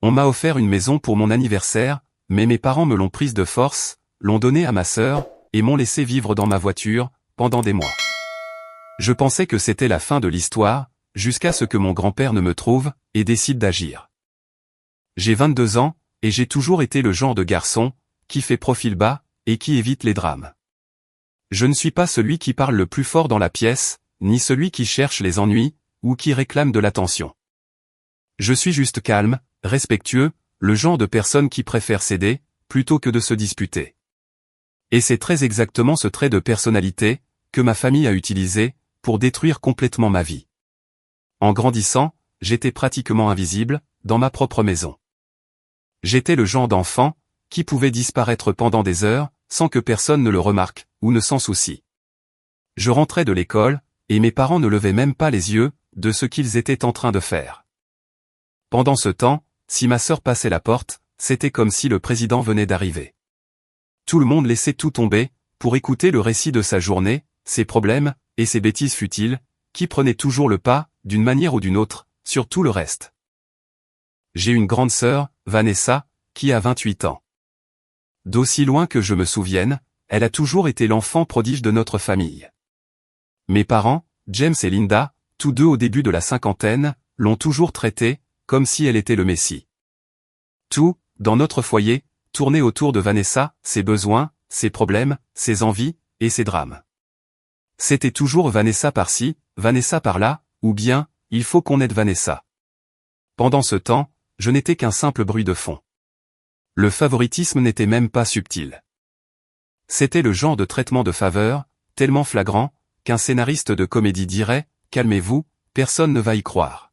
On m'a offert une maison pour mon anniversaire, mais mes parents me l'ont prise de force, l'ont donnée à ma sœur, et m'ont laissé vivre dans ma voiture, pendant des mois. Je pensais que c'était la fin de l'histoire, jusqu'à ce que mon grand-père ne me trouve, et décide d'agir. J'ai 22 ans, et j'ai toujours été le genre de garçon, qui fait profil bas, et qui évite les drames. Je ne suis pas celui qui parle le plus fort dans la pièce, ni celui qui cherche les ennuis, ou qui réclame de l'attention. Je suis juste calme, respectueux, le genre de personne qui préfère céder, plutôt que de se disputer. Et c'est très exactement ce trait de personnalité, que ma famille a utilisé, pour détruire complètement ma vie. En grandissant, j'étais pratiquement invisible, dans ma propre maison. J'étais le genre d'enfant, qui pouvait disparaître pendant des heures, sans que personne ne le remarque, ou ne s'en soucie. Je rentrais de l'école, et mes parents ne levaient même pas les yeux, de ce qu'ils étaient en train de faire. Pendant ce temps, si ma sœur passait la porte, c'était comme si le président venait d'arriver. Tout le monde laissait tout tomber, pour écouter le récit de sa journée, ses problèmes, et ses bêtises futiles, qui prenaient toujours le pas, d'une manière ou d'une autre, sur tout le reste. J'ai une grande sœur, Vanessa, qui a 28 ans. D'aussi loin que je me souvienne, elle a toujours été l'enfant prodige de notre famille. Mes parents, James et Linda, tous deux au début de la cinquantaine, l'ont toujours traitée, comme si elle était le Messie. Tout, dans notre foyer, tournait autour de Vanessa, ses besoins, ses problèmes, ses envies, et ses drames. C'était toujours Vanessa par-ci, Vanessa par-là, ou bien, il faut qu'on aide Vanessa. Pendant ce temps, je n'étais qu'un simple bruit de fond. Le favoritisme n'était même pas subtil. C'était le genre de traitement de faveur, tellement flagrant, qu'un scénariste de comédie dirait, « Calmez-vous, personne ne va y croire ».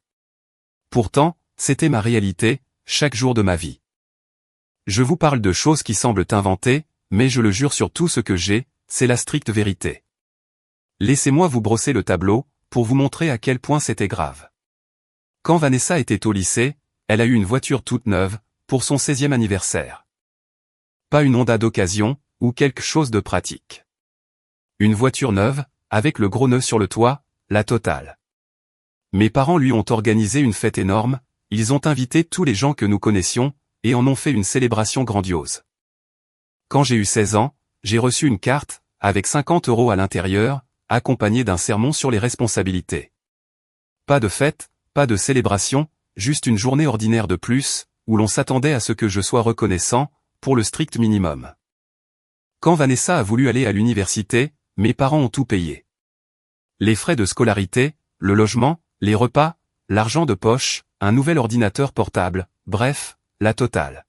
Pourtant, c'était ma réalité, chaque jour de ma vie. Je vous parle de choses qui semblent inventées, mais je le jure sur tout ce que j'ai, c'est la stricte vérité. Laissez-moi vous brosser le tableau, pour vous montrer à quel point c'était grave. Quand Vanessa était au lycée, elle a eu une voiture toute neuve, pour son 16e anniversaire. Pas une Honda d'occasion, ou quelque chose de pratique. Une voiture neuve, avec le gros nœud sur le toit, la totale. Mes parents lui ont organisé une fête énorme, ils ont invité tous les gens que nous connaissions, et en ont fait une célébration grandiose. Quand j'ai eu 16 ans, j'ai reçu une carte, avec 50 € à l'intérieur, accompagnée d'un sermon sur les responsabilités. Pas de fête, pas de célébration, juste une journée ordinaire de plus, où l'on s'attendait à ce que je sois reconnaissant, pour le strict minimum. Quand Vanessa a voulu aller à l'université, mes parents ont tout payé. Les frais de scolarité, le logement, les repas, l'argent de poche, un nouvel ordinateur portable, bref, la totale.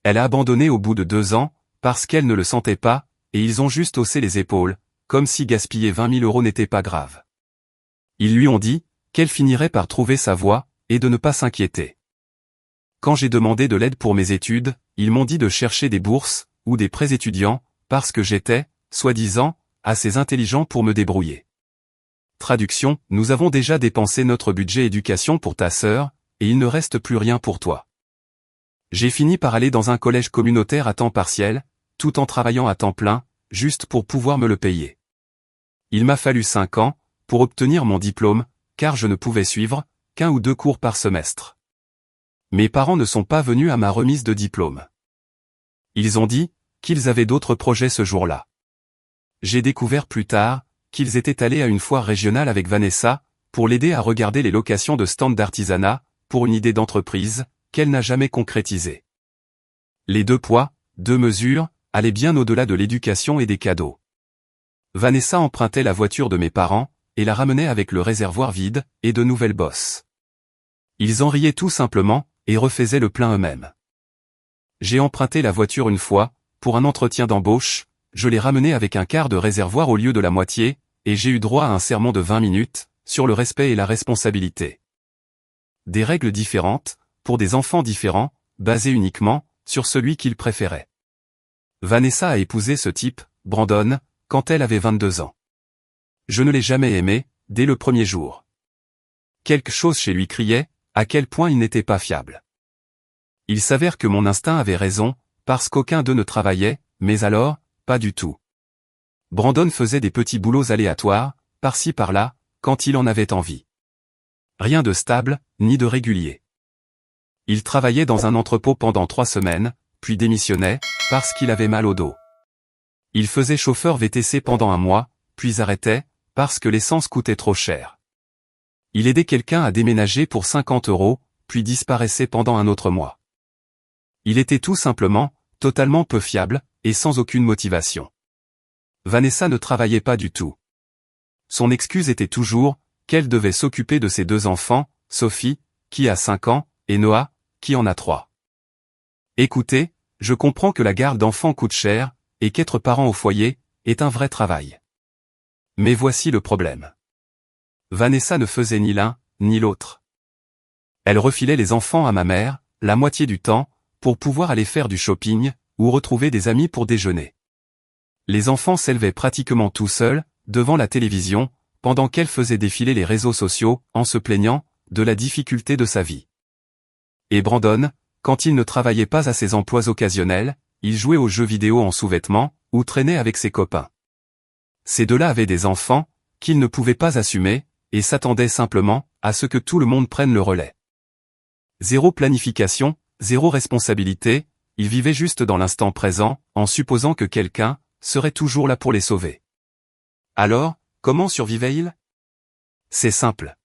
Elle a abandonné au bout de 2 ans, parce qu'elle ne le sentait pas, et ils ont juste haussé les épaules, comme si gaspiller 20 000 € n'était pas grave. Ils lui ont dit, qu'elle finirait par trouver sa voie, et de ne pas s'inquiéter. Quand j'ai demandé de l'aide pour mes études, ils m'ont dit de chercher des bourses, ou des prêts étudiants, parce que j'étais, soi-disant, assez intelligent pour me débrouiller. Traduction, nous avons déjà dépensé notre budget éducation pour ta sœur, et il ne reste plus rien pour toi. J'ai fini par aller dans un collège communautaire à temps partiel, tout en travaillant à temps plein, juste pour pouvoir me le payer. Il m'a fallu 5 ans, pour obtenir mon diplôme, car je ne pouvais suivre, qu'1 ou 2 cours par semestre. Mes parents ne sont pas venus à ma remise de diplôme. Ils ont dit, qu'ils avaient d'autres projets ce jour-là. J'ai découvert plus tard, qu'ils étaient allés à une foire régionale avec Vanessa, pour l'aider à regarder les locations de stands d'artisanat, pour une idée d'entreprise, qu'elle n'a jamais concrétisée. Les 2 poids, 2 mesures, allaient bien au-delà de l'éducation et des cadeaux. Vanessa empruntait la voiture de mes parents, et la ramenait avec le réservoir vide, et de nouvelles bosses. Ils en riaient tout simplement, et refaisaient le plein eux-mêmes. J'ai emprunté la voiture une fois, pour un entretien d'embauche, je l'ai ramenée avec un quart de réservoir au lieu de la moitié, et j'ai eu droit à un sermon de 20 minutes, sur le respect et la responsabilité. Des règles différentes, pour des enfants différents, basées uniquement, sur celui qu'ils préféraient. Vanessa a épousé ce type, Brandon, quand elle avait 22 ans. Je ne l'ai jamais aimé, dès le premier jour. Quelque chose chez lui criait, à quel point il n'était pas fiable. Il s'avère que mon instinct avait raison, parce qu'aucun d'eux ne travaillait, mais alors, pas du tout. Brandon faisait des petits boulots aléatoires, par-ci par-là, quand il en avait envie. Rien de stable, ni de régulier. Il travaillait dans un entrepôt pendant 3 semaines, puis démissionnait, parce qu'il avait mal au dos. Il faisait chauffeur VTC pendant 1 mois, puis arrêtait, parce que l'essence coûtait trop cher. Il aidait quelqu'un à déménager pour 50 €, puis disparaissait pendant un autre mois. Il était tout simplement, totalement peu fiable, et sans aucune motivation. Vanessa ne travaillait pas du tout. Son excuse était toujours, qu'elle devait s'occuper de ses 2 enfants, Sophie, qui a 5 ans, et Noah, qui en a 3. Écoutez, je comprends que la garde d'enfants coûte cher, et qu'être parent au foyer, est un vrai travail. Mais voici le problème. Vanessa ne faisait ni l'un, ni l'autre. Elle refilait les enfants à ma mère, la moitié du temps, pour pouvoir aller faire du shopping, ou retrouver des amis pour déjeuner. Les enfants s'élevaient pratiquement tout seuls, devant la télévision, pendant qu'elle faisait défiler les réseaux sociaux, en se plaignant de la difficulté de sa vie. Et Brandon, quand il ne travaillait pas à ses emplois occasionnels, il jouait aux jeux vidéo en sous-vêtements, ou traînait avec ses copains. Ces deux-là avaient des enfants, qu'ils ne pouvaient pas assumer, et s'attendaient simplement à ce que tout le monde prenne le relais. Zéro planification, zéro responsabilité, ils vivaient juste dans l'instant présent, en supposant que quelqu'un serait toujours là pour les sauver. Alors, comment survivaient-ils? C'est simple.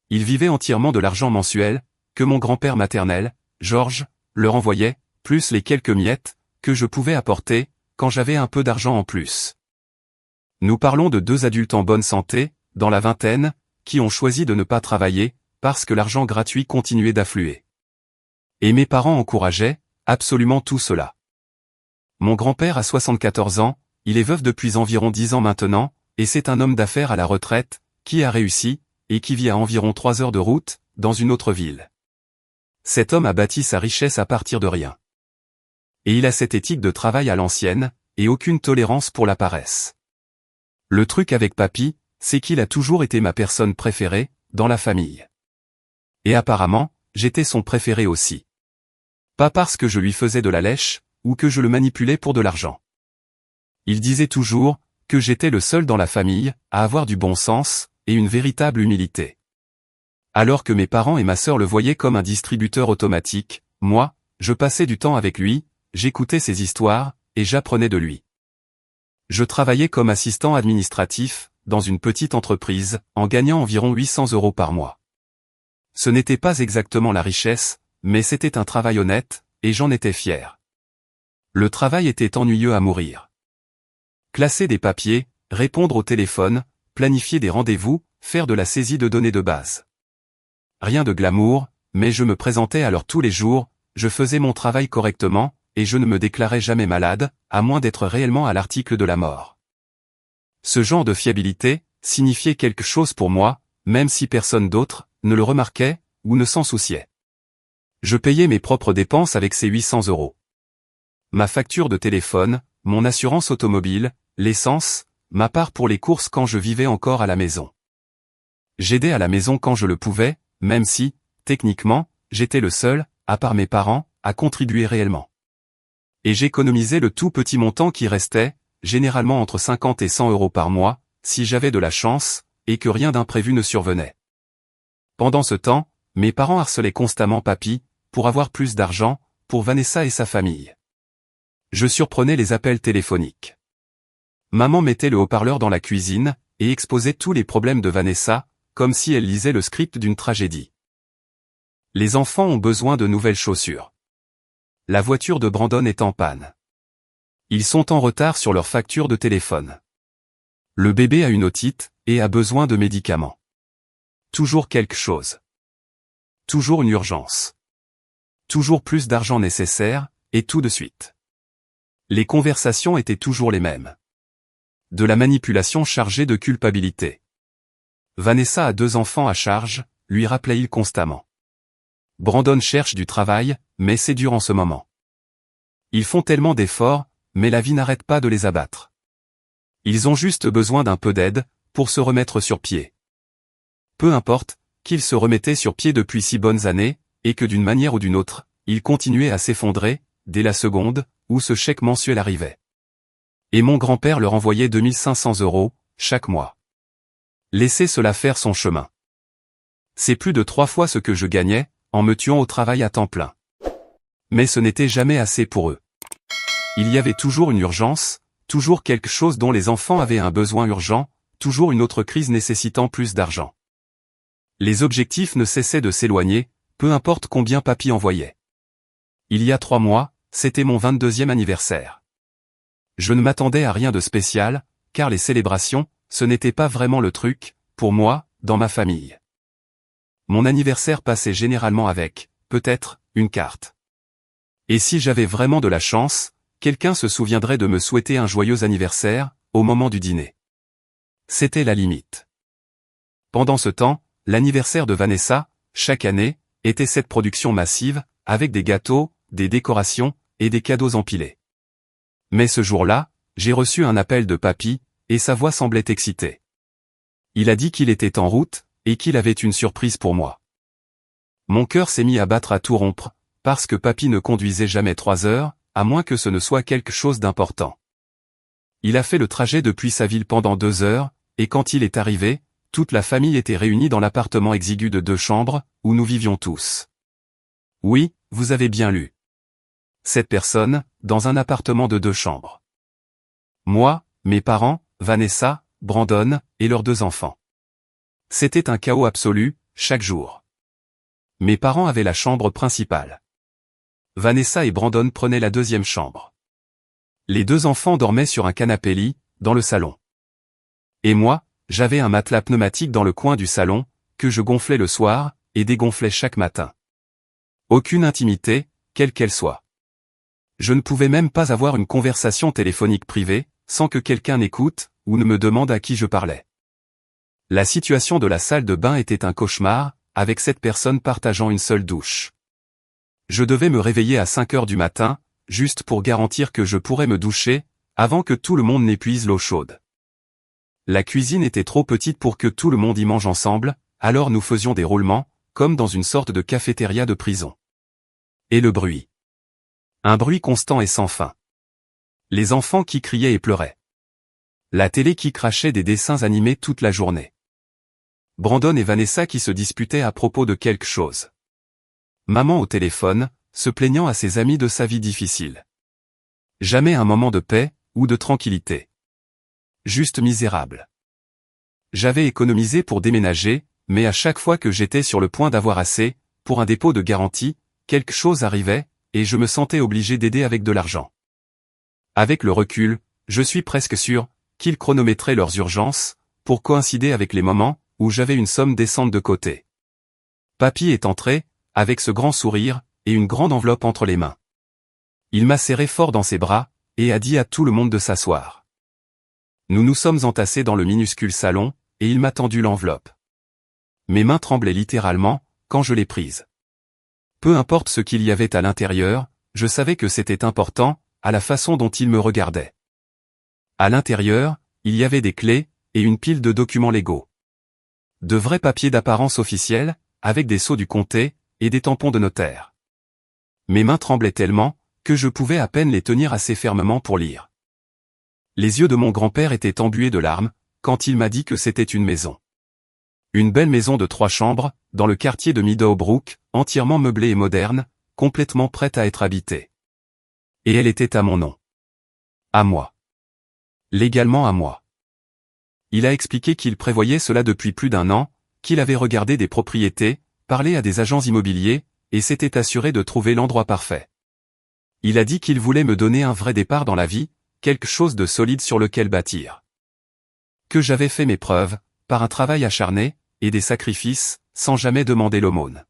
Ils vivaient entièrement de l'argent mensuel, que mon grand-père maternel, Georges, leur envoyait, plus les quelques miettes que je pouvais apporter, quand j'avais un peu d'argent en plus. Nous parlons de 2 adultes en bonne santé, dans la vingtaine, qui ont choisi de ne pas travailler, parce que l'argent gratuit continuait d'affluer. Et mes parents encourageaient, absolument tout cela. Mon grand-père a 74 ans, il est veuf depuis environ 10 ans maintenant, et c'est un homme d'affaires à la retraite, qui a réussi, et qui vit à environ 3 heures de route, dans une autre ville. Cet homme a bâti sa richesse à partir de rien. Et il a cette éthique de travail à l'ancienne, et aucune tolérance pour la paresse. Le truc avec papy, c'est qu'il a toujours été ma personne préférée, dans la famille. Et apparemment, j'étais son préféré aussi. Pas parce que je lui faisais de la lèche, ou que je le manipulais pour de l'argent. Il disait toujours, que j'étais le seul dans la famille, à avoir du bon sens, et une véritable humilité. Alors que mes parents et ma sœur le voyaient comme un distributeur automatique, moi, je passais du temps avec lui, j'écoutais ses histoires, et j'apprenais de lui. Je travaillais comme assistant administratif, dans une petite entreprise, en gagnant environ 800 € par mois. Ce n'était pas exactement la richesse, mais c'était un travail honnête, et j'en étais fier. Le travail était ennuyeux à mourir. Classer des papiers, répondre au téléphone, planifier des rendez-vous, faire de la saisie de données de base. Rien de glamour, mais je me présentais alors tous les jours, je faisais mon travail correctement, et je ne me déclarais jamais malade, à moins d'être réellement à l'article de la mort. Ce genre de fiabilité signifiait quelque chose pour moi, même si personne d'autre ne le remarquait ou ne s'en souciait. Je payais mes propres dépenses avec ces 800 €. Ma facture de téléphone, mon assurance automobile, l'essence, ma part pour les courses quand je vivais encore à la maison. J'aidais à la maison quand je le pouvais, même si, techniquement, j'étais le seul, à part mes parents, à contribuer réellement. Et j'économisais le tout petit montant qui restait, généralement entre 50 et 100 € par mois, si j'avais de la chance, et que rien d'imprévu ne survenait. Pendant ce temps, mes parents harcelaient constamment papy, pour avoir plus d'argent, pour Vanessa et sa famille. Je surprenais les appels téléphoniques. Maman mettait le haut-parleur dans la cuisine, et exposait tous les problèmes de Vanessa, comme si elle lisait le script d'une tragédie. Les enfants ont besoin de nouvelles chaussures. La voiture de Brandon est en panne. Ils sont en retard sur leur facture de téléphone. Le bébé a une otite, et a besoin de médicaments. Toujours quelque chose. Toujours une urgence. Toujours plus d'argent nécessaire, et tout de suite. Les conversations étaient toujours les mêmes. De la manipulation chargée de culpabilité. Vanessa a 2 enfants à charge, lui rappelait-il constamment. Brandon cherche du travail, mais c'est dur en ce moment. Ils font tellement d'efforts, mais la vie n'arrête pas de les abattre. Ils ont juste besoin d'un peu d'aide, pour se remettre sur pied. Peu importe, qu'ils se remettaient sur pied depuis 6 bonnes années, et que d'une manière ou d'une autre, ils continuaient à s'effondrer, dès la seconde, où ce chèque mensuel arrivait. Et mon grand-père leur envoyait 2500 € chaque mois. Laissez cela faire son chemin. C'est plus de 3 fois ce que je gagnais, en me tuant au travail à temps plein. Mais ce n'était jamais assez pour eux. Il y avait toujours une urgence, toujours quelque chose dont les enfants avaient un besoin urgent, toujours une autre crise nécessitant plus d'argent. Les objectifs ne cessaient de s'éloigner, peu importe combien papy envoyait. Il y a 3 mois, c'était mon 22e anniversaire. Je ne m'attendais à rien de spécial, car les célébrations, ce n'était pas vraiment le truc, pour moi, dans ma famille. Mon anniversaire passait généralement avec, peut-être, une carte. Et si j'avais vraiment de la chance, quelqu'un se souviendrait de me souhaiter un joyeux anniversaire, au moment du dîner. C'était la limite. Pendant ce temps, l'anniversaire de Vanessa, chaque année, était cette production massive, avec des gâteaux, des décorations, et des cadeaux empilés. Mais ce jour-là, j'ai reçu un appel de papy, et sa voix semblait excitée. Il a dit qu'il était en route, et qu'il avait une surprise pour moi. Mon cœur s'est mis à battre à tout rompre, parce que papy ne conduisait jamais 3 heures, à moins que ce ne soit quelque chose d'important. Il a fait le trajet depuis sa ville pendant 2 heures, et quand il est arrivé, toute la famille était réunie dans l'appartement exigu de 2 chambres, où nous vivions tous. Oui, vous avez bien lu. 7 personnes, dans un appartement de 2 chambres. Moi, mes parents, Vanessa, Brandon, et leurs 2 enfants. C'était un chaos absolu, chaque jour. Mes parents avaient la chambre principale. Vanessa et Brandon prenaient la 2e chambre. Les 2 enfants dormaient sur un canapé-lit, dans le salon. Et moi, j'avais un matelas pneumatique dans le coin du salon, que je gonflais le soir, et dégonflais chaque matin. Aucune intimité, quelle qu'elle soit. Je ne pouvais même pas avoir une conversation téléphonique privée, sans que quelqu'un n'écoute, ou ne me demande à qui je parlais. La situation de la salle de bain était un cauchemar, avec 7 personnes partageant une seule douche. Je devais me réveiller à 5 heures du matin, juste pour garantir que je pourrais me doucher, avant que tout le monde n'épuise l'eau chaude. La cuisine était trop petite pour que tout le monde y mange ensemble, alors nous faisions des roulements, comme dans une sorte de cafétéria de prison. Et le bruit. Un bruit constant et sans fin. Les enfants qui criaient et pleuraient. La télé qui crachait des dessins animés toute la journée. Brandon et Vanessa qui se disputaient à propos de quelque chose. Maman au téléphone, se plaignant à ses amis de sa vie difficile. Jamais un moment de paix, ou de tranquillité. Juste misérable. J'avais économisé pour déménager, mais à chaque fois que j'étais sur le point d'avoir assez, pour un dépôt de garantie, quelque chose arrivait, et je me sentais obligé d'aider avec de l'argent. Avec le recul, je suis presque sûr qu'ils chronométraient leurs urgences, pour coïncider avec les moments où j'avais une somme décente de côté. Papy est entré, avec ce grand sourire, et une grande enveloppe entre les mains. Il m'a serré fort dans ses bras, et a dit à tout le monde de s'asseoir. Nous nous sommes entassés dans le minuscule salon, et il m'a tendu l'enveloppe. Mes mains tremblaient littéralement, quand je l'ai prise. Peu importe ce qu'il y avait à l'intérieur, je savais que c'était important, à la façon dont il me regardait. À l'intérieur, il y avait des clés, et une pile de documents légaux. De vrais papiers d'apparence officielle, avec des sceaux du comté, et des tampons de notaire. Mes mains tremblaient tellement, que je pouvais à peine les tenir assez fermement pour lire. Les yeux de mon grand-père étaient embués de larmes, quand il m'a dit que c'était une maison. Une belle maison de 3 chambres, dans le quartier de Meadowbrook, entièrement meublée et moderne, complètement prête à être habitée. Et elle était à mon nom. À moi. Légalement à moi. Il a expliqué qu'il prévoyait cela depuis plus d'1 an, qu'il avait regardé des propriétés, parlé à des agents immobiliers, et s'était assuré de trouver l'endroit parfait. Il a dit qu'il voulait me donner un vrai départ dans la vie, quelque chose de solide sur lequel bâtir. Que j'avais fait mes preuves, par un travail acharné, et des sacrifices, sans jamais demander l'aumône.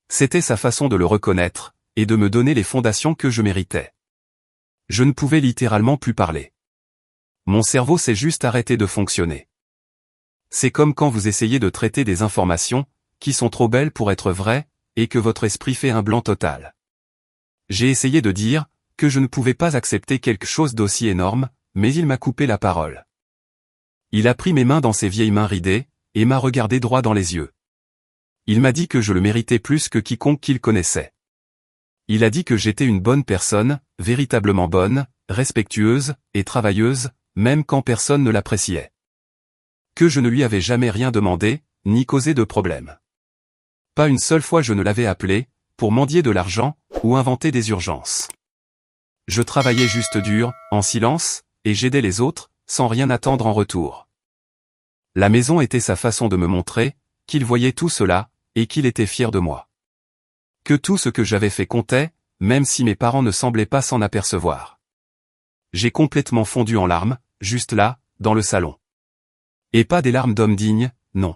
C'était sa façon de le reconnaître, et de me donner les fondations que je méritais. Je ne pouvais littéralement plus parler. Mon cerveau s'est juste arrêté de fonctionner. C'est comme quand vous essayez de traiter des informations, qui sont trop belles pour être vraies, et que votre esprit fait un blanc total. J'ai essayé de dire, que je ne pouvais pas accepter quelque chose d'aussi énorme, mais il m'a coupé la parole. Il a pris mes mains dans ses vieilles mains ridées, et m'a regardé droit dans les yeux. Il m'a dit que je le méritais plus que quiconque qu'il connaissait. Il a dit que j'étais une bonne personne, véritablement bonne, respectueuse, et travailleuse, même quand personne ne l'appréciait. Que je ne lui avais jamais rien demandé, ni causé de problème. Pas une seule fois je ne l'avais appelé, pour mendier de l'argent, ou inventer des urgences. Je travaillais juste dur, en silence, et j'aidais les autres, sans rien attendre en retour. La maison était sa façon de me montrer, qu'il voyait tout cela, et qu'il était fier de moi. Que tout ce que j'avais fait comptait, même si mes parents ne semblaient pas s'en apercevoir. J'ai complètement fondu en larmes, juste là, dans le salon. Et pas des larmes d'homme digne, non.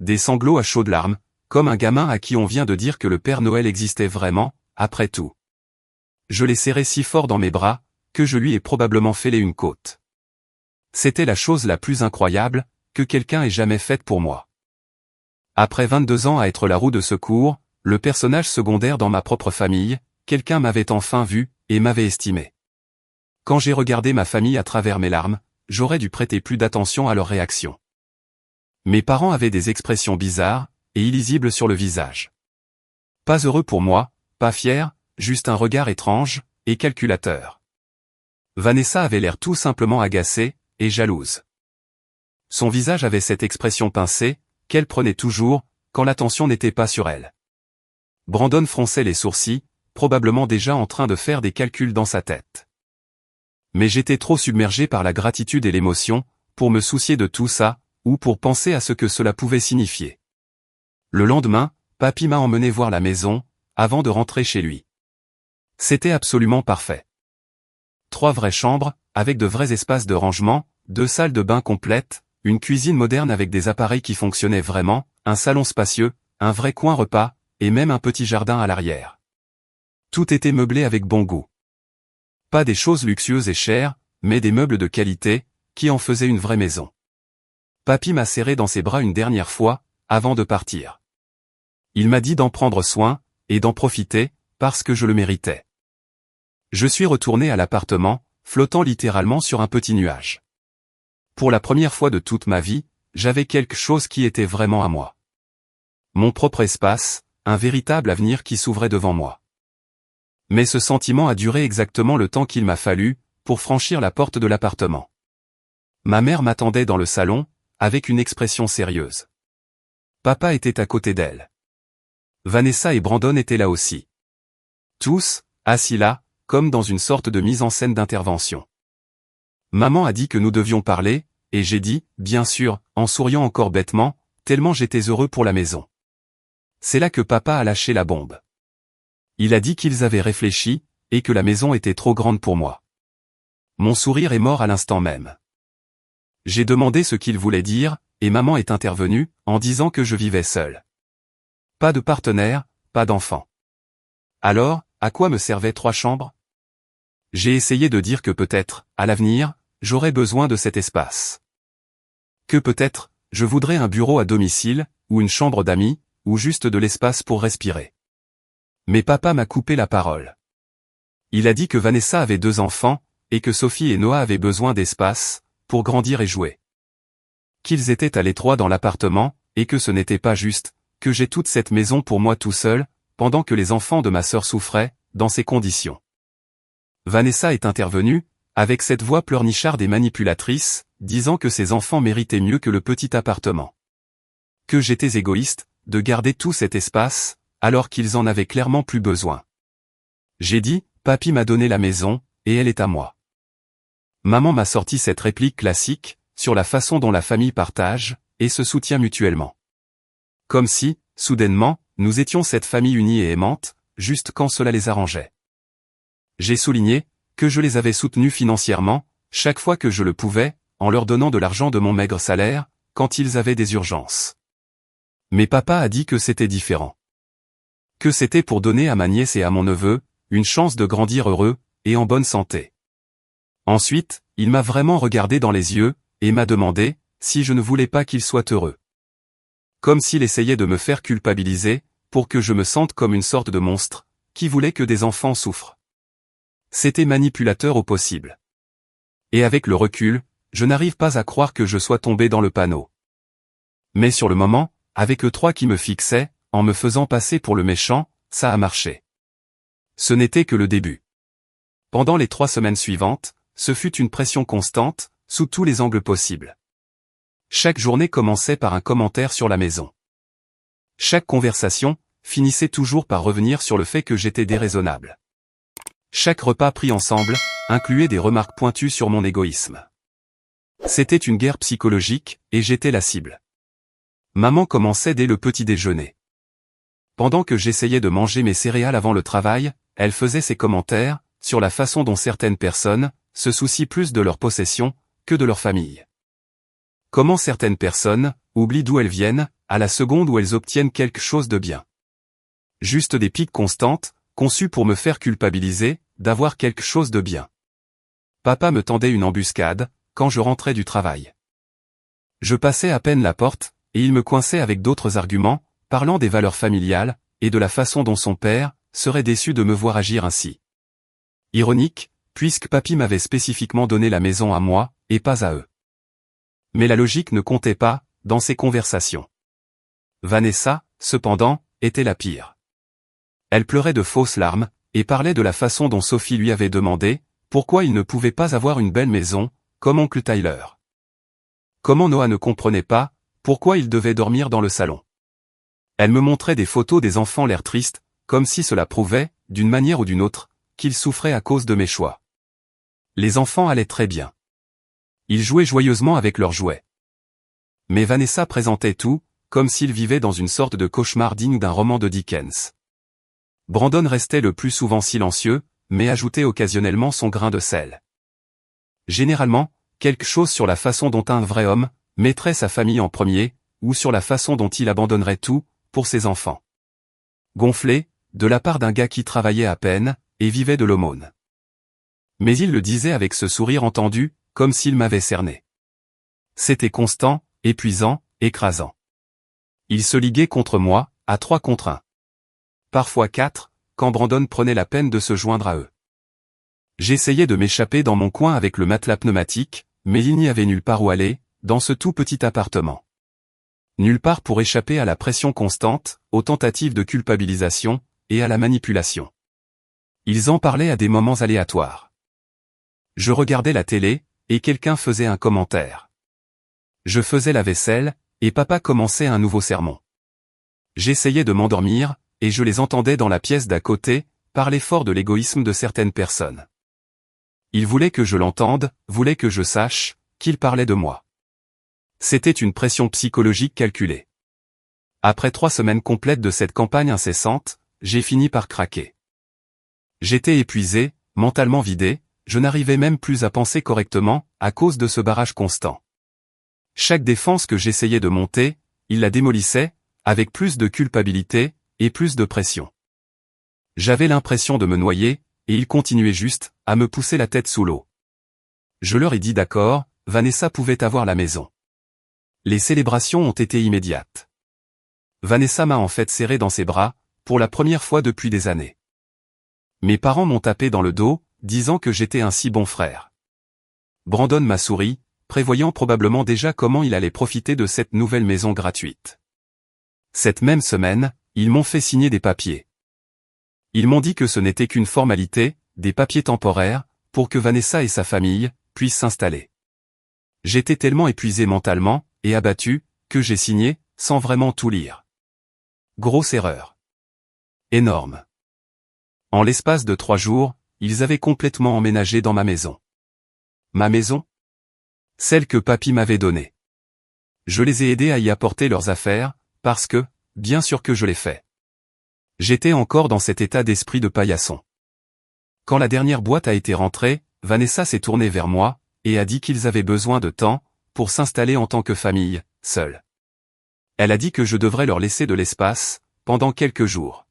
Des sanglots à chaudes larmes, comme un gamin à qui on vient de dire que le Père Noël existait vraiment, après tout. Je l'ai serré si fort dans mes bras, que je lui ai probablement fêlé une côte. C'était la chose la plus incroyable, que quelqu'un ait jamais faite pour moi. Après 22 ans à être la roue de secours, le personnage secondaire dans ma propre famille, quelqu'un m'avait enfin vu, et m'avait estimé. Quand j'ai regardé ma famille à travers mes larmes, j'aurais dû prêter plus d'attention à leurs réactions. Mes parents avaient des expressions bizarres, et illisibles sur le visage. Pas heureux pour moi, pas fier, juste un regard étrange, et calculateur. Vanessa avait l'air tout simplement agacée, et jalouse. Son visage avait cette expression pincée, qu'elle prenait toujours, quand l'attention n'était pas sur elle. Brandon fronçait les sourcils, probablement déjà en train de faire des calculs dans sa tête. Mais j'étais trop submergé par la gratitude et l'émotion, pour me soucier de tout ça, ou pour penser à ce que cela pouvait signifier. Le lendemain, papy m'a emmené voir la maison, avant de rentrer chez lui. C'était absolument parfait. 3 vraies chambres, avec de vrais espaces de rangement, 2 salles de bain complètes, une cuisine moderne avec des appareils qui fonctionnaient vraiment, un salon spacieux, un vrai coin repas, et même un petit jardin à l'arrière. Tout était meublé avec bon goût. Pas des choses luxueuses et chères, mais des meubles de qualité, qui en faisaient une vraie maison. Papy m'a serré dans ses bras une dernière fois, avant de partir. Il m'a dit d'en prendre soin, et d'en profiter, parce que je le méritais. Je suis retourné à l'appartement, flottant littéralement sur un petit nuage. Pour la première fois de toute ma vie, j'avais quelque chose qui était vraiment à moi. Mon propre espace, un véritable avenir qui s'ouvrait devant moi. Mais ce sentiment a duré exactement le temps qu'il m'a fallu, pour franchir la porte de l'appartement. Ma mère m'attendait dans le salon, avec une expression sérieuse. Papa était à côté d'elle. Vanessa et Brandon étaient là aussi. Tous, assis là, comme dans une sorte de mise en scène d'intervention. Maman a dit que nous devions parler, et j'ai dit, bien sûr, en souriant encore bêtement, tellement j'étais heureux pour la maison. C'est là que papa a lâché la bombe. Il a dit qu'ils avaient réfléchi, et que la maison était trop grande pour moi. Mon sourire est mort à l'instant même. J'ai demandé ce qu'il voulait dire, et maman est intervenue, en disant que je vivais seul. Pas de partenaire, pas d'enfant. Alors, à quoi me servaient 3 chambres? J'ai essayé de dire que peut-être, à l'avenir, j'aurais besoin de cet espace. Que peut-être, je voudrais un bureau à domicile, ou une chambre d'amis, ou juste de l'espace pour respirer. Mais papa m'a coupé la parole. Il a dit que Vanessa avait 2 enfants, et que Sophie et Noah avaient besoin d'espace, pour grandir et jouer. Qu'ils étaient à l'étroit dans l'appartement, et que ce n'était pas juste, que j'ai toute cette maison pour moi tout seul, pendant que les enfants de ma sœur souffraient, dans ces conditions. Vanessa est intervenue, avec cette voix pleurnicharde et manipulatrice, disant que ses enfants méritaient mieux que le petit appartement. Que j'étais égoïste, de garder tout cet espace, alors qu'ils en avaient clairement plus besoin. J'ai dit, papy m'a donné la maison, et elle est à moi. Maman m'a sorti cette réplique classique, sur la façon dont la famille partage, et se soutient mutuellement. Comme si, soudainement, nous étions cette famille unie et aimante, juste quand cela les arrangeait. J'ai souligné, que je les avais soutenus financièrement, chaque fois que je le pouvais, en leur donnant de l'argent de mon maigre salaire, quand ils avaient des urgences. Mais papa a dit que c'était différent. Que c'était pour donner à ma nièce et à mon neveu, une chance de grandir heureux, et en bonne santé. Ensuite, il m'a vraiment regardé dans les yeux, et m'a demandé, si je ne voulais pas qu'ils soient heureux. Comme s'il essayait de me faire culpabiliser, pour que je me sente comme une sorte de monstre, qui voulait que des enfants souffrent. C'était manipulateur au possible. Et avec le recul, je n'arrive pas à croire que je sois tombé dans le panneau. Mais sur le moment, avec eux 3 qui me fixaient, en me faisant passer pour le méchant, ça a marché. Ce n'était que le début. Pendant les 3 semaines suivantes, ce fut une pression constante, sous tous les angles possibles. Chaque journée commençait par un commentaire sur la maison. Chaque conversation finissait toujours par revenir sur le fait que j'étais déraisonnable. Chaque repas pris ensemble incluait des remarques pointues sur mon égoïsme. C'était une guerre psychologique, et j'étais la cible. Maman commençait dès le petit déjeuner. Pendant que j'essayais de manger mes céréales avant le travail, elle faisait ses commentaires sur la façon dont certaines personnes se soucient plus de leur possession que de leur famille. Comment certaines personnes oublient d'où elles viennent à la seconde où elles obtiennent quelque chose de bien. Juste des piques constantes, conçues pour me faire culpabiliser d'avoir quelque chose de bien. Papa me tendait une embuscade quand je rentrais du travail. Je passais à peine la porte, et il me coinçait avec d'autres arguments, parlant des valeurs familiales, et de la façon dont son père serait déçu de me voir agir ainsi. Ironique, puisque papy m'avait spécifiquement donné la maison à moi, et pas à eux. Mais la logique ne comptait pas dans ces conversations. Vanessa, cependant, était la pire. Elle pleurait de fausses larmes, et parlait de la façon dont Sophie lui avait demandé pourquoi il ne pouvait pas avoir une belle maison, comme oncle Tyler. Comment Noah ne comprenait pas pourquoi il devait dormir dans le salon. Elle me montrait des photos des enfants l'air tristes, comme si cela prouvait, d'une manière ou d'une autre, qu'ils souffraient à cause de mes choix. Les enfants allaient très bien. Ils jouaient joyeusement avec leurs jouets. Mais Vanessa présentait tout, comme s'ils vivaient dans une sorte de cauchemar digne d'un roman de Dickens. Brandon restait le plus souvent silencieux, mais ajoutait occasionnellement son grain de sel. Généralement, quelque chose sur la façon dont un vrai homme mettrait sa famille en premier, ou sur la façon dont il abandonnerait tout pour ses enfants. Gonflé, de la part d'un gars qui travaillait à peine et vivait de l'aumône. Mais il le disait avec ce sourire entendu, comme s'il m'avait cerné. C'était constant, épuisant, écrasant. Il se liguait contre moi, à 3 contre 1. Parfois 4, quand Brandon prenait la peine de se joindre à eux. J'essayais de m'échapper dans mon coin avec le matelas pneumatique, mais il n'y avait nulle part où aller, dans ce tout petit appartement. Nulle part pour échapper à la pression constante, aux tentatives de culpabilisation, et à la manipulation. Ils en parlaient à des moments aléatoires. Je regardais la télé, et quelqu'un faisait un commentaire. Je faisais la vaisselle, et papa commençait un nouveau sermon. J'essayais de m'endormir, et je les entendais dans la pièce d'à côté, parler fort de l'égoïsme de certaines personnes. Ils voulaient que je l'entende, voulaient que je sache qu'ils parlaient de moi. C'était une pression psychologique calculée. Après 3 semaines complètes de cette campagne incessante, j'ai fini par craquer. J'étais épuisé, mentalement vidé, je n'arrivais même plus à penser correctement, à cause de ce barrage constant. Chaque défense que j'essayais de monter, il la démolissait, avec plus de culpabilité, et plus de pression. J'avais l'impression de me noyer, et il continuait juste, à me pousser la tête sous l'eau. Je leur ai dit d'accord, Vanessa pouvait avoir la maison. Les célébrations ont été immédiates. Vanessa m'a en fait serré dans ses bras, pour la première fois depuis des années. Mes parents m'ont tapé dans le dos, disant que j'étais un si bon frère. Brandon m'a souri, prévoyant probablement déjà comment il allait profiter de cette nouvelle maison gratuite. Cette même semaine, ils m'ont fait signer des papiers. Ils m'ont dit que ce n'était qu'une formalité, des papiers temporaires, pour que Vanessa et sa famille puissent s'installer. J'étais tellement épuisé mentalement, et abattu, que j'ai signé, sans vraiment tout lire. Grosse erreur. Énorme. En l'espace de 3 jours, ils avaient complètement emménagé dans ma maison. Ma maison? Celle que papy m'avait donnée. Je les ai aidés à y apporter leurs affaires, parce que, bien sûr que je l'ai fait. J'étais encore dans cet état d'esprit de paillasson. Quand la dernière boîte a été rentrée, Vanessa s'est tournée vers moi, et a dit qu'ils avaient besoin de temps, pour s'installer en tant que famille, seule. Elle a dit que je devrais leur laisser de l'espace, pendant quelques jours.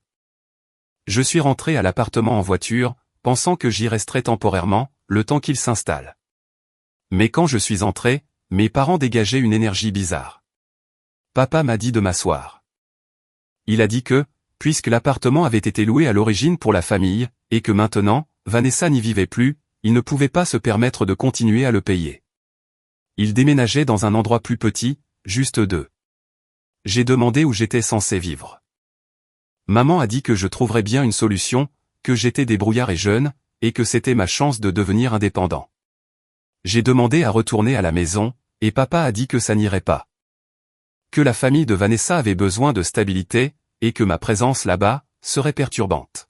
Je suis rentré à l'appartement en voiture, pensant que j'y resterais temporairement, le temps qu'ils s'installent. Mais quand je suis entré, mes parents dégageaient une énergie bizarre. Papa m'a dit de m'asseoir. Il a dit que, puisque l'appartement avait été loué à l'origine pour la famille, et que maintenant, Vanessa n'y vivait plus, il ne pouvait pas se permettre de continuer à le payer. Il déménageait dans un endroit plus petit, juste 2. J'ai demandé où j'étais censé vivre. Maman a dit que je trouverais bien une solution, que j'étais débrouillard et jeune, et que c'était ma chance de devenir indépendant. J'ai demandé à retourner à la maison, et papa a dit que ça n'irait pas. que la famille de Vanessa avait besoin de stabilité, et que ma présence là-bas serait perturbante.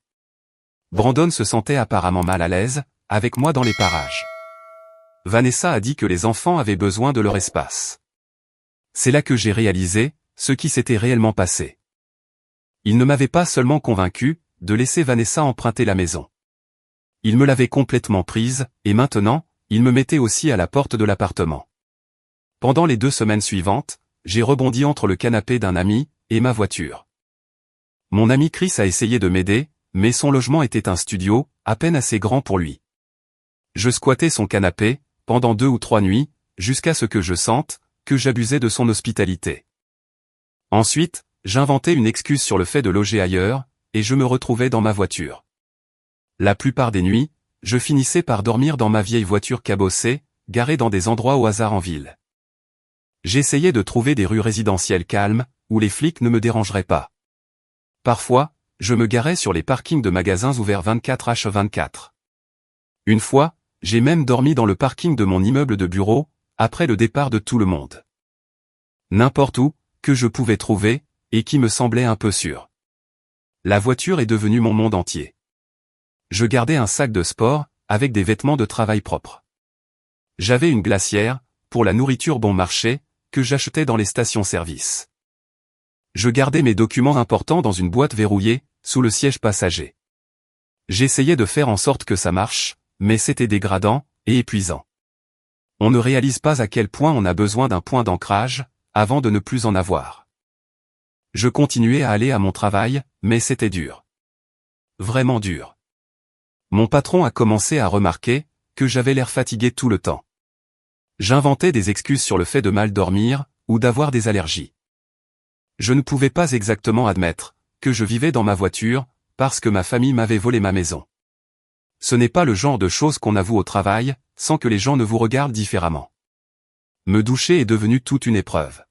Brandon se sentait apparemment mal à l'aise avec moi dans les parages. Vanessa a dit que les enfants avaient besoin de leur espace. C'est là que j'ai réalisé ce qui s'était réellement passé. Il ne m'avait pas seulement convaincu de laisser Vanessa emprunter la maison. Il me l'avait complètement prise, et maintenant, il me mettait aussi à la porte de l'appartement. Pendant les 2 semaines suivantes, j'ai rebondi entre le canapé d'un ami et ma voiture. Mon ami Chris a essayé de m'aider, mais son logement était un studio, à peine assez grand pour lui. Je squattais son canapé, pendant 2 ou 3 nuits, jusqu'à ce que je sente que j'abusais de son hospitalité. Ensuite, j'inventais une excuse sur le fait de loger ailleurs, et je me retrouvais dans ma voiture. La plupart des nuits, je finissais par dormir dans ma vieille voiture cabossée, garée dans des endroits au hasard en ville. J'essayais de trouver des rues résidentielles calmes, où les flics ne me dérangeraient pas. Parfois, je me garais sur les parkings de magasins ouverts 24h24. Une fois, j'ai même dormi dans le parking de mon immeuble de bureau, après le départ de tout le monde. N'importe où, que je pouvais trouver, et qui me semblait un peu sûr. La voiture est devenue mon monde entier. Je gardais un sac de sport, avec des vêtements de travail propres. J'avais une glacière, pour la nourriture bon marché, que j'achetais dans les stations-service. Je gardais mes documents importants dans une boîte verrouillée, sous le siège passager. J'essayais de faire en sorte que ça marche, mais c'était dégradant et épuisant. On ne réalise pas à quel point on a besoin d'un point d'ancrage, avant de ne plus en avoir. Je continuais à aller à mon travail, mais c'était dur. Vraiment dur. Mon patron a commencé à remarquer que j'avais l'air fatigué tout le temps. J'inventais des excuses sur le fait de mal dormir, ou d'avoir des allergies. Je ne pouvais pas exactement admettre que je vivais dans ma voiture, parce que ma famille m'avait volé ma maison. Ce n'est pas le genre de choses qu'on avoue au travail, sans que les gens ne vous regardent différemment. Me doucher est devenu toute une épreuve.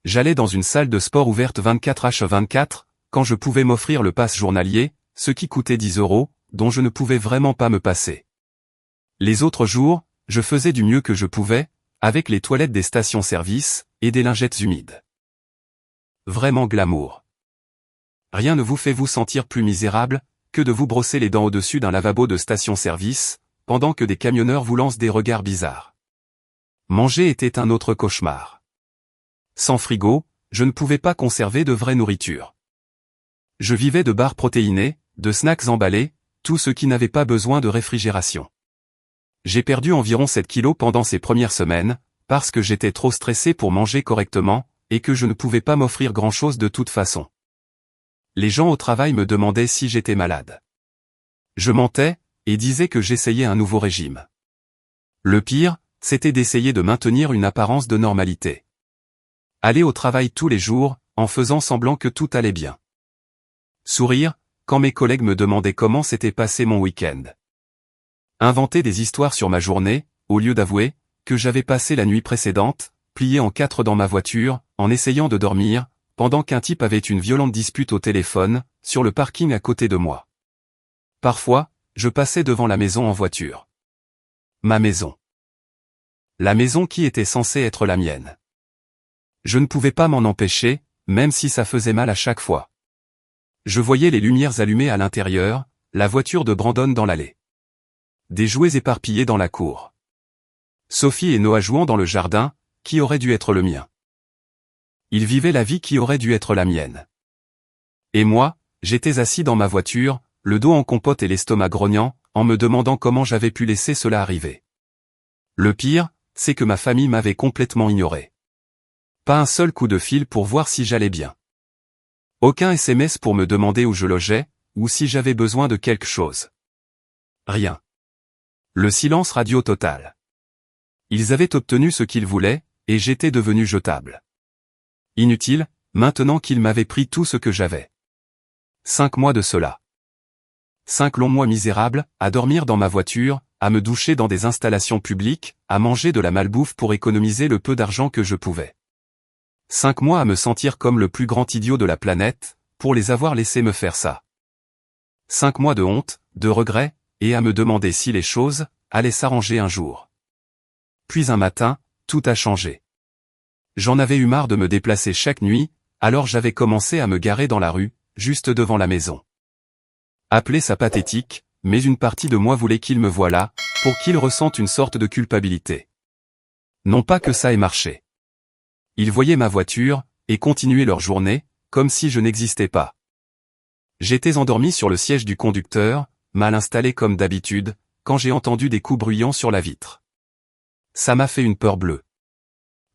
J'allais dans une salle de sport ouverte 24h24, quand je pouvais m'offrir le pass journalier, ce qui coûtait 10 €, dont je ne pouvais vraiment pas me passer. Les autres jours, je faisais du mieux que je pouvais, avec les toilettes des stations-service, et des lingettes humides. Vraiment glamour. Rien ne vous fait vous sentir plus misérable, que de vous brosser les dents au-dessus d'un lavabo de station-service, pendant que des camionneurs vous lancent des regards bizarres. Manger était un autre cauchemar. Sans frigo, je ne pouvais pas conserver de vraie nourriture. Je vivais de barres protéinées, de snacks emballés, tout ce qui n'avait pas besoin de réfrigération. J'ai perdu environ 7 kilos pendant ces premières semaines, parce que j'étais trop stressé pour manger correctement, et que je ne pouvais pas m'offrir grand-chose de toute façon. Les gens au travail me demandaient si j'étais malade. Je mentais, et disais que j'essayais un nouveau régime. Le pire, c'était d'essayer de maintenir une apparence de normalité. Aller au travail tous les jours, en faisant semblant que tout allait bien. Sourire, quand mes collègues me demandaient comment s'était passé mon week-end. Inventer des histoires sur ma journée, au lieu d'avouer que j'avais passé la nuit précédente, plié en 4 dans ma voiture, en essayant de dormir, pendant qu'un type avait une violente dispute au téléphone, sur le parking à côté de moi. Parfois, je passais devant la maison en voiture. Ma maison. La maison qui était censée être la mienne. Je ne pouvais pas m'en empêcher, même si ça faisait mal à chaque fois. Je voyais les lumières allumées à l'intérieur, la voiture de Brandon dans l'allée. Des jouets éparpillés dans la cour. Sophie et Noah jouant dans le jardin, qui aurait dû être le mien. Ils vivaient la vie qui aurait dû être la mienne. Et moi, j'étais assis dans ma voiture, le dos en compote et l'estomac grognant, en me demandant comment j'avais pu laisser cela arriver. Le pire, c'est que ma famille m'avait complètement ignoré. Pas un seul coup de fil pour voir si j'allais bien. Aucun SMS pour me demander où je logeais, ou si j'avais besoin de quelque chose. Rien. Le silence radio total. Ils avaient obtenu ce qu'ils voulaient, et j'étais devenu jetable. Inutile, maintenant qu'ils m'avaient pris tout ce que j'avais. 5 mois de cela. 5 longs mois misérables, à dormir dans ma voiture, à me doucher dans des installations publiques, à manger de la malbouffe pour économiser le peu d'argent que je pouvais. 5 mois à me sentir comme le plus grand idiot de la planète, pour les avoir laissés me faire ça. 5 mois de honte, de regret, et à me demander si les choses allaient s'arranger un jour. Puis un matin, tout a changé. J'en avais eu marre de me déplacer chaque nuit, alors j'avais commencé à me garer dans la rue, juste devant la maison. Appelez ça pathétique, mais une partie de moi voulait qu'il me voie là, pour qu'il ressente une sorte de culpabilité. Non pas que ça ait marché. Ils voyaient ma voiture, et continuaient leur journée, comme si je n'existais pas. J'étais endormi sur le siège du conducteur, mal installé comme d'habitude, quand j'ai entendu des coups bruyants sur la vitre. Ça m'a fait une peur bleue.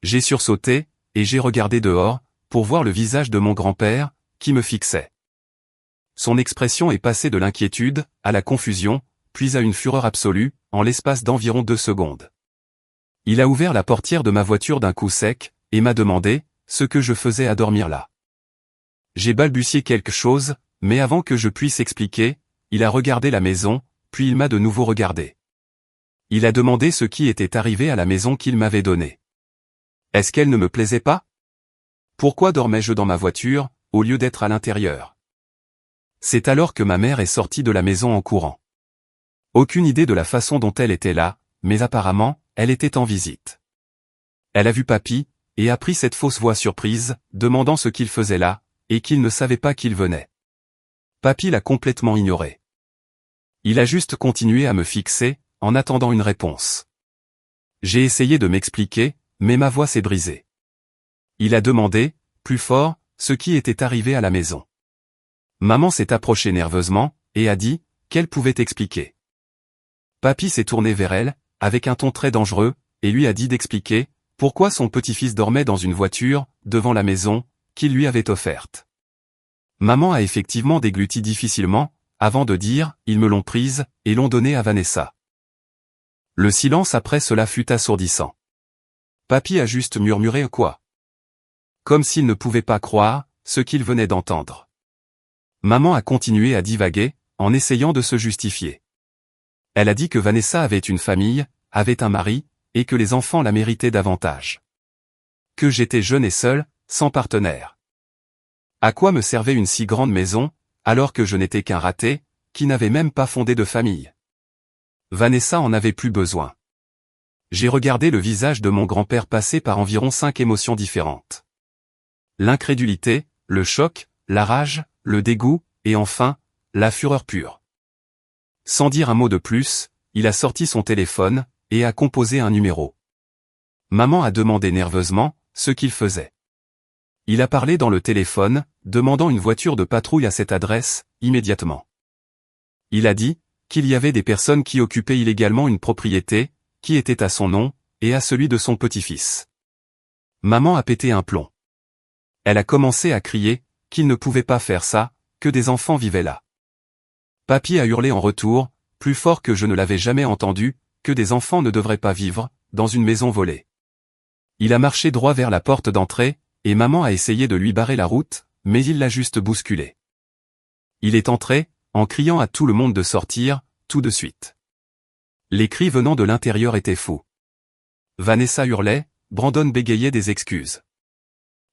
J'ai sursauté, et j'ai regardé dehors, pour voir le visage de mon grand-père, qui me fixait. Son expression est passée de l'inquiétude, à la confusion, puis à une fureur absolue, en l'espace d'environ 2 secondes. Il a ouvert la portière de ma voiture d'un coup sec, et m'a demandé, ce que je faisais à dormir là. J'ai balbutié quelque chose, mais avant que je puisse expliquer, il a regardé la maison, puis il m'a de nouveau regardé. Il a demandé ce qui était arrivé à la maison qu'il m'avait donnée. Est-ce qu'elle ne me plaisait pas? Pourquoi dormais-je dans ma voiture, au lieu d'être à l'intérieur? C'est alors que ma mère est sortie de la maison en courant. Aucune idée de la façon dont elle était là, mais apparemment, elle était en visite. Elle a vu papy, et a pris cette fausse voix surprise, demandant ce qu'il faisait là, et qu'il ne savait pas qu'il venait. Papy l'a complètement ignoré. Il a juste continué à me fixer, en attendant une réponse. J'ai essayé de m'expliquer, mais ma voix s'est brisée. Il a demandé, plus fort, ce qui était arrivé à la maison. Maman s'est approchée nerveusement, et a dit, qu'elle pouvait expliquer. Papy s'est tourné vers elle, avec un ton très dangereux, et lui a dit d'expliquer, pourquoi son petit-fils dormait dans une voiture, devant la maison, qu'il lui avait offerte. Maman a effectivement dégluti difficilement, avant de dire, ils me l'ont prise, et l'ont donnée à Vanessa. Le silence après cela fut assourdissant. Papy a juste murmuré quoi? Comme s'il ne pouvait pas croire, ce qu'il venait d'entendre. Maman a continué à divaguer, en essayant de se justifier. Elle a dit que Vanessa avait une famille, avait un mari, et que les enfants la méritaient davantage. Que j'étais jeune et seul, sans partenaire. À quoi me servait une si grande maison, alors que je n'étais qu'un raté, qui n'avait même pas fondé de famille? Vanessa en avait plus besoin. J'ai regardé le visage de mon grand-père passer par environ 5 émotions différentes. L'incrédulité, le choc, la rage, le dégoût, et enfin, la fureur pure. Sans dire un mot de plus, il a sorti son téléphone, et a composé un numéro. Maman a demandé nerveusement, ce qu'il faisait. Il a parlé dans le téléphone, demandant une voiture de patrouille à cette adresse, immédiatement. Il a dit, qu'il y avait des personnes qui occupaient illégalement une propriété, qui était à son nom, et à celui de son petit-fils. Maman a pété un plomb. Elle a commencé à crier, qu'il ne pouvait pas faire ça, que des enfants vivaient là. Papy a hurlé en retour, plus fort que je ne l'avais jamais entendu, que des enfants ne devraient pas vivre, dans une maison volée. Il a marché droit vers la porte d'entrée, et maman a essayé de lui barrer la route, mais il l'a juste bousculé. Il est entré, en criant à tout le monde de sortir, tout de suite. Les cris venant de l'intérieur étaient fous. Vanessa hurlait, Brandon bégayait des excuses.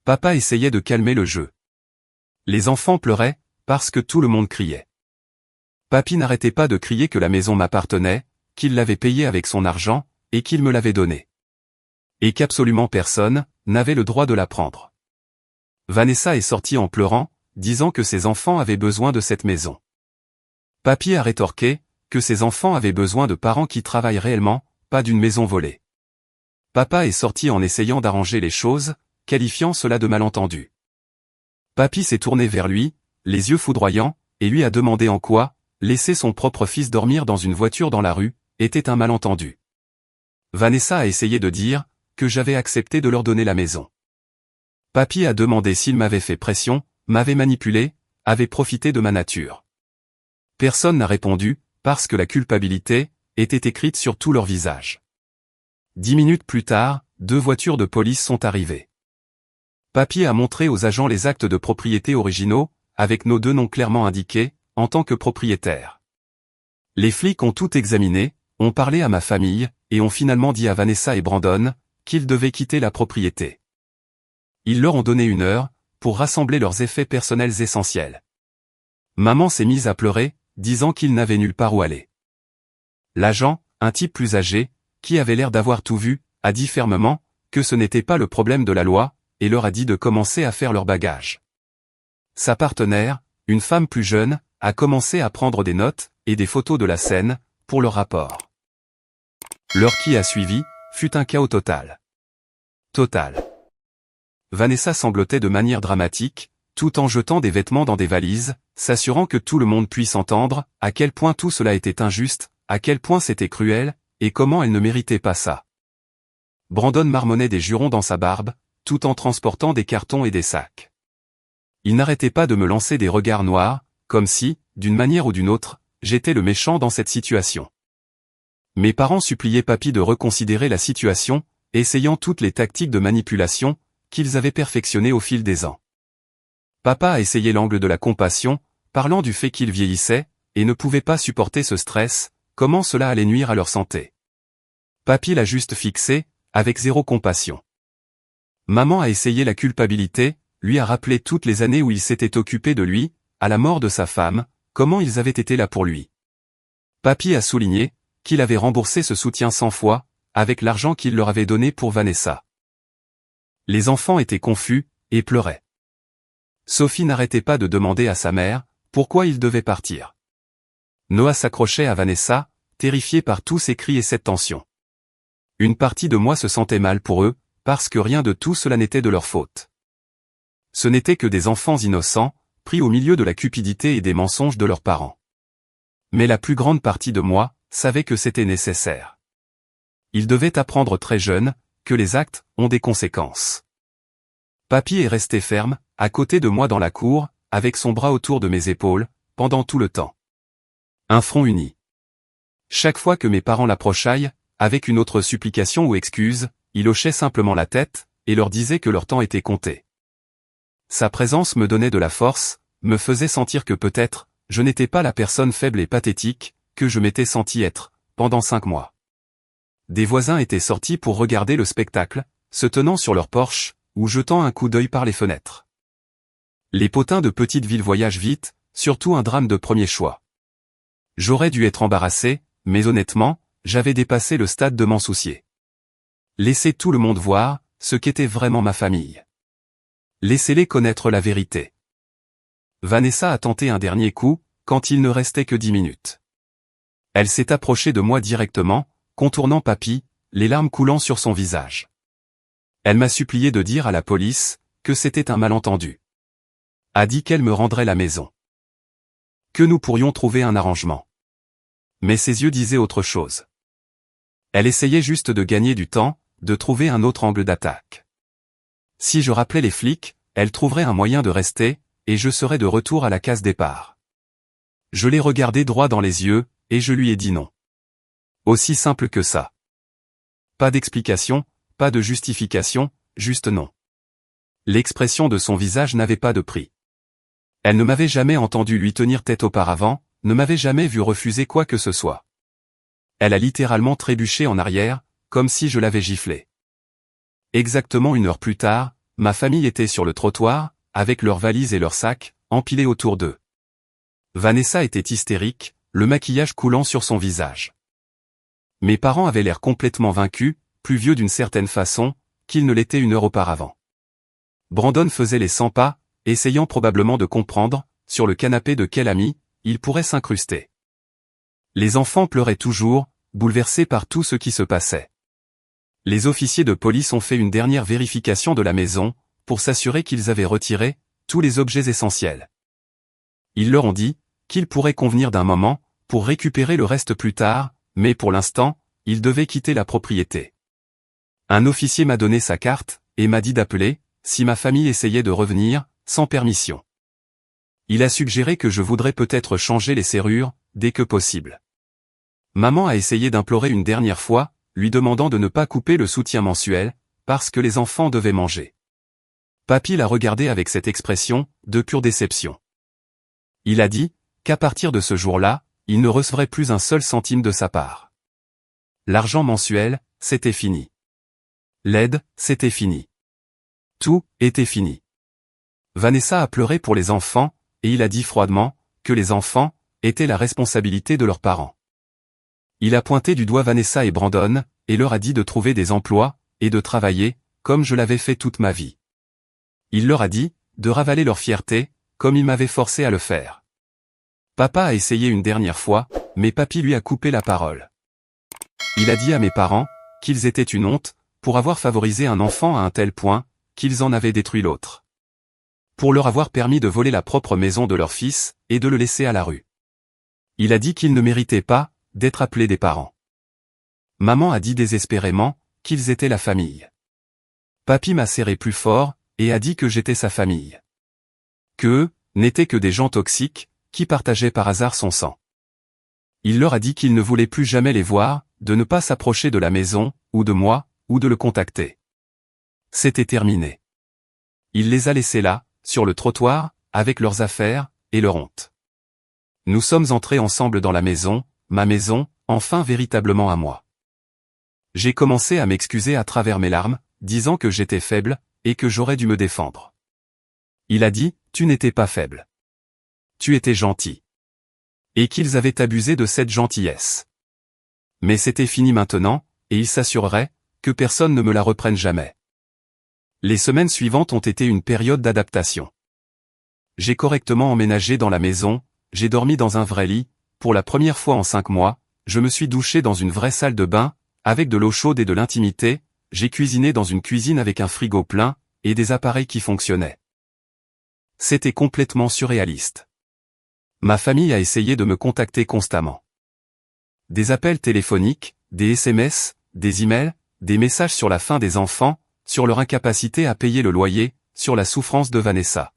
Papa essayait de calmer le jeu. Les enfants pleuraient, parce que tout le monde criait. Papy n'arrêtait pas de crier que la maison m'appartenait, qu'il l'avait payée avec son argent, et qu'il me l'avait donnée. Et qu'absolument personne n'avait le droit de la prendre. Vanessa est sortie en pleurant, disant que ses enfants avaient besoin de cette maison. Papy a rétorqué, que ses enfants avaient besoin de parents qui travaillent réellement, pas d'une maison volée. Papa est sorti en essayant d'arranger les choses, qualifiant cela de malentendu. Papy s'est tourné vers lui, les yeux foudroyants, et lui a demandé en quoi, laisser son propre fils dormir dans une voiture dans la rue, était un malentendu. Vanessa a essayé de dire, que j'avais accepté de leur donner la maison. Papy a demandé s'il m'avait fait pression, m'avait manipulé, avait profité de ma nature. Personne n'a répondu, parce que la culpabilité était écrite sur tout leur visage. 10 minutes plus tard, 2 voitures de police sont arrivées. Papy a montré aux agents les actes de propriété originaux, avec nos 2 noms clairement indiqués, en tant que propriétaires. Les flics ont tout examiné, ont parlé à ma famille, et ont finalement dit à Vanessa et Brandon, qu'ils devaient quitter la propriété. Ils leur ont donné 1 heure, pour rassembler leurs effets personnels essentiels. Maman s'est mise à pleurer, disant qu'ils n'avaient nulle part où aller. L'agent, un type plus âgé, qui avait l'air d'avoir tout vu, a dit fermement, que ce n'était pas le problème de la loi, et leur a dit de commencer à faire leur bagage. Sa partenaire, une femme plus jeune, a commencé à prendre des notes et des photos de la scène pour le rapport. L'heure qui a suivi fut un chaos total. Vanessa sanglotait de manière dramatique, tout en jetant des vêtements dans des valises, s'assurant que tout le monde puisse entendre à quel point tout cela était injuste, à quel point c'était cruel, et comment elle ne méritait pas ça. Brandon marmonnait des jurons dans sa barbe, tout en transportant des cartons et des sacs. Il n'arrêtait pas de me lancer des regards noirs, comme si, d'une manière ou d'une autre, j'étais le méchant dans cette situation. Mes parents suppliaient papy de reconsidérer la situation, essayant toutes les tactiques de manipulation qu'ils avaient perfectionnées au fil des ans. Papa a essayé l'angle de la compassion, parlant du fait qu'ils vieillissaient, et ne pouvaient pas supporter ce stress, comment cela allait nuire à leur santé. Papy l'a juste fixé, avec zéro compassion. Maman a essayé la culpabilité, lui a rappelé toutes les années où il s'était occupé de lui, à la mort de sa femme, comment ils avaient été là pour lui. Papy a souligné qu'il avait remboursé ce soutien 100 fois, avec l'argent qu'il leur avait donné pour Vanessa. Les enfants étaient confus, et pleuraient. Sophie n'arrêtait pas de demander à sa mère pourquoi il devait partir. Noah s'accrochait à Vanessa, terrifié par tous ces cris et cette tension. Une partie de moi se sentait mal pour eux, parce que rien de tout cela n'était de leur faute. Ce n'étaient que des enfants innocents, pris au milieu de la cupidité et des mensonges de leurs parents. Mais la plus grande partie de moi savait que c'était nécessaire. Ils devaient apprendre très jeunes que les actes ont des conséquences. Papy est resté ferme, à côté de moi dans la cour, avec son bras autour de mes épaules, pendant tout le temps. Un front uni. Chaque fois que mes parents l'approchaient, avec une autre supplication ou excuse, il hochait simplement la tête, et leur disait que leur temps était compté. Sa présence me donnait de la force, me faisait sentir que peut-être, je n'étais pas la personne faible et pathétique, que je m'étais senti être, pendant 5 mois. Des voisins étaient sortis pour regarder le spectacle, se tenant sur leur porche, ou jetant un coup d'œil par les fenêtres. Les potins de petite ville voyagent vite, surtout un drame de premier choix. J'aurais dû être embarrassé, mais honnêtement, j'avais dépassé le stade de m'en soucier. Laissez tout le monde voir ce qu'était vraiment ma famille. Laissez-les connaître la vérité. Vanessa a tenté un dernier coup, quand il ne restait que 10 minutes. Elle s'est approchée de moi directement, contournant papy, les larmes coulant sur son visage. Elle m'a supplié de dire à la police que c'était un malentendu. A dit qu'elle me rendrait la maison. Que nous pourrions trouver un arrangement. Mais ses yeux disaient autre chose. Elle essayait juste de gagner du temps, de trouver un autre angle d'attaque. Si je rappelais les flics, elle trouverait un moyen de rester, et je serais de retour à la case départ. Je l'ai regardé droit dans les yeux, et je lui ai dit non. Aussi simple que ça. Pas d'explication, pas de justification, juste non. L'expression de son visage n'avait pas de prix. Elle ne m'avait jamais entendu lui tenir tête auparavant, ne m'avait jamais vu refuser quoi que ce soit. Elle a littéralement trébuché en arrière, comme si je l'avais giflé. Exactement 1 heure plus tard, ma famille était sur le trottoir, avec leurs valises et leurs sacs, empilés autour d'eux. Vanessa était hystérique, le maquillage coulant sur son visage. Mes parents avaient l'air complètement vaincus, plus vieux d'une certaine façon, qu'ils ne l'étaient 1 heure auparavant. Brandon faisait les 100 pas, essayant probablement de comprendre, sur le canapé de quel ami, il pourrait s'incruster. Les enfants pleuraient toujours, bouleversés par tout ce qui se passait. Les officiers de police ont fait une dernière vérification de la maison, pour s'assurer qu'ils avaient retiré tous les objets essentiels. Ils leur ont dit qu'ils pourraient convenir d'un moment, pour récupérer le reste plus tard, mais pour l'instant, ils devaient quitter la propriété. Un officier m'a donné sa carte, et m'a dit d'appeler, si ma famille essayait de revenir, sans permission. Il a suggéré que je voudrais peut-être changer les serrures, dès que possible. Maman a essayé d'implorer une dernière fois, lui demandant de ne pas couper le soutien mensuel, parce que les enfants devaient manger. Papy l'a regardé avec cette expression, de pure déception. Il a dit, qu'à partir de ce jour-là, il ne recevrait plus un seul centime de sa part. L'argent mensuel, c'était fini. L'aide, c'était fini. Tout était fini. Vanessa a pleuré pour les enfants, et il a dit froidement que les enfants étaient la responsabilité de leurs parents. Il a pointé du doigt Vanessa et Brandon, et leur a dit de trouver des emplois, et de travailler, comme je l'avais fait toute ma vie. Il leur a dit, de ravaler leur fierté, comme il m'avait forcé à le faire. Papa a essayé une dernière fois, mais papy lui a coupé la parole. Il a dit à mes parents, qu'ils étaient une honte, pour avoir favorisé un enfant à un tel point, qu'ils en avaient détruit l'autre. Pour leur avoir permis de voler la propre maison de leur fils, et de le laisser à la rue. Il a dit qu'ils ne méritaient pas, d'être appelés des parents. Maman a dit désespérément, qu'ils étaient la famille. Papy m'a serré plus fort, et a dit que j'étais sa famille. Qu'eux, n'étaient que des gens toxiques, qui partageaient par hasard son sang. Il leur a dit qu'il ne voulait plus jamais les voir, de ne pas s'approcher de la maison, ou de moi, ou de le contacter. C'était terminé. Il les a laissés là, sur le trottoir, avec leurs affaires, et leur honte. Nous sommes entrés ensemble dans la maison, ma maison, enfin véritablement à moi. J'ai commencé à m'excuser à travers mes larmes, disant que j'étais faible, et que j'aurais dû me défendre. Il a dit, tu n'étais pas faible. Tu étais gentil. Et qu'ils avaient abusé de cette gentillesse. Mais c'était fini maintenant, et il s'assurerait, que personne ne me la reprenne jamais. Les semaines suivantes ont été une période d'adaptation. J'ai correctement emménagé dans la maison, j'ai dormi dans un vrai lit, pour la première fois en 5 mois, je me suis douché dans une vraie salle de bain, avec de l'eau chaude et de l'intimité, j'ai cuisiné dans une cuisine avec un frigo plein, et des appareils qui fonctionnaient. C'était complètement surréaliste. Ma famille a essayé de me contacter constamment. Des appels téléphoniques, des SMS, des emails, des messages sur la faim des enfants, sur leur incapacité à payer le loyer, sur la souffrance de Vanessa.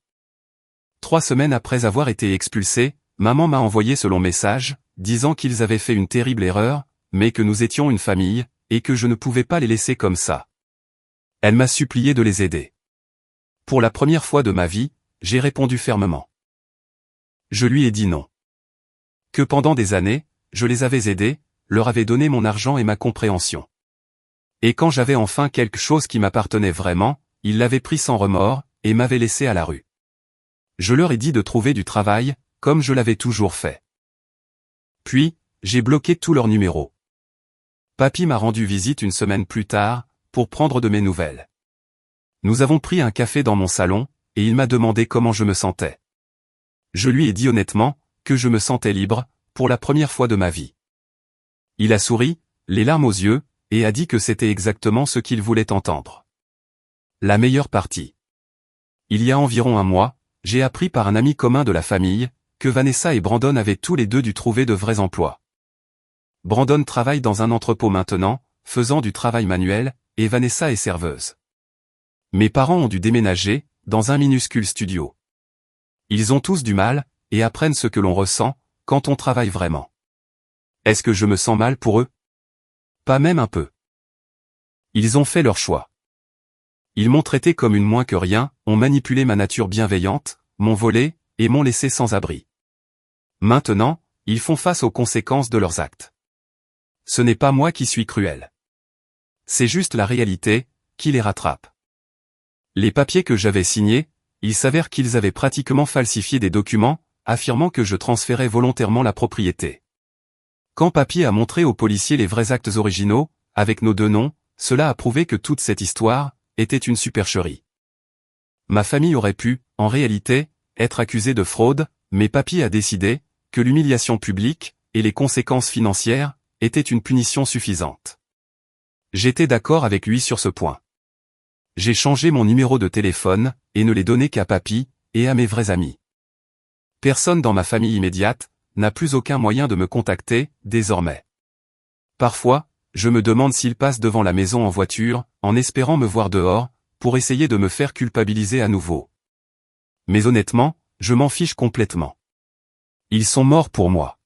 3 semaines après avoir été expulsé, maman m'a envoyé ce long message, disant qu'ils avaient fait une terrible erreur, mais que nous étions une famille, et que je ne pouvais pas les laisser comme ça. Elle m'a supplié de les aider. Pour la première fois de ma vie, j'ai répondu fermement. Je lui ai dit non. Que pendant des années, je les avais aidés, leur avais donné mon argent et ma compréhension. Et quand j'avais enfin quelque chose qui m'appartenait vraiment, ils l'avaient pris sans remords, et m'avaient laissé à la rue. Je leur ai dit de trouver du travail, comme je l'avais toujours fait. Puis, j'ai bloqué tous leurs numéros. Papy m'a rendu visite une semaine plus tard, pour prendre de mes nouvelles. Nous avons pris un café dans mon salon, et il m'a demandé comment je me sentais. Je lui ai dit honnêtement, que je me sentais libre, pour la première fois de ma vie. Il a souri, les larmes aux yeux, et a dit que c'était exactement ce qu'il voulait entendre. La meilleure partie. Il y a environ 1 mois, j'ai appris par un ami commun de la famille, que Vanessa et Brandon avaient tous les deux dû trouver de vrais emplois. Brandon travaille dans un entrepôt maintenant, faisant du travail manuel, et Vanessa est serveuse. Mes parents ont dû déménager, dans un minuscule studio. Ils ont tous du mal, et apprennent ce que l'on ressent, quand on travaille vraiment. Est-ce que je me sens mal pour eux? Pas même un peu. Ils ont fait leur choix. Ils m'ont traité comme une moins que rien, ont manipulé ma nature bienveillante, m'ont volé, et m'ont laissé sans abri. Maintenant, ils font face aux conséquences de leurs actes. Ce n'est pas moi qui suis cruel. C'est juste la réalité, qui les rattrape. Les papiers que j'avais signés, il s'avère qu'ils avaient pratiquement falsifié des documents, affirmant que je transférais volontairement la propriété. Quand papy a montré aux policiers les vrais actes originaux, avec nos 2 noms, cela a prouvé que toute cette histoire était une supercherie. Ma famille aurait pu, en réalité, être accusée de fraude, mais papy a décidé que l'humiliation publique et les conséquences financières étaient une punition suffisante. J'étais d'accord avec lui sur ce point. J'ai changé mon numéro de téléphone et ne l'ai donné qu'à papy et à mes vrais amis. Personne dans ma famille immédiate n'a plus aucun moyen de me contacter, désormais. Parfois, je me demande s'il passe devant la maison en voiture, en espérant me voir dehors, pour essayer de me faire culpabiliser à nouveau. Mais honnêtement, je m'en fiche complètement. Ils sont morts pour moi.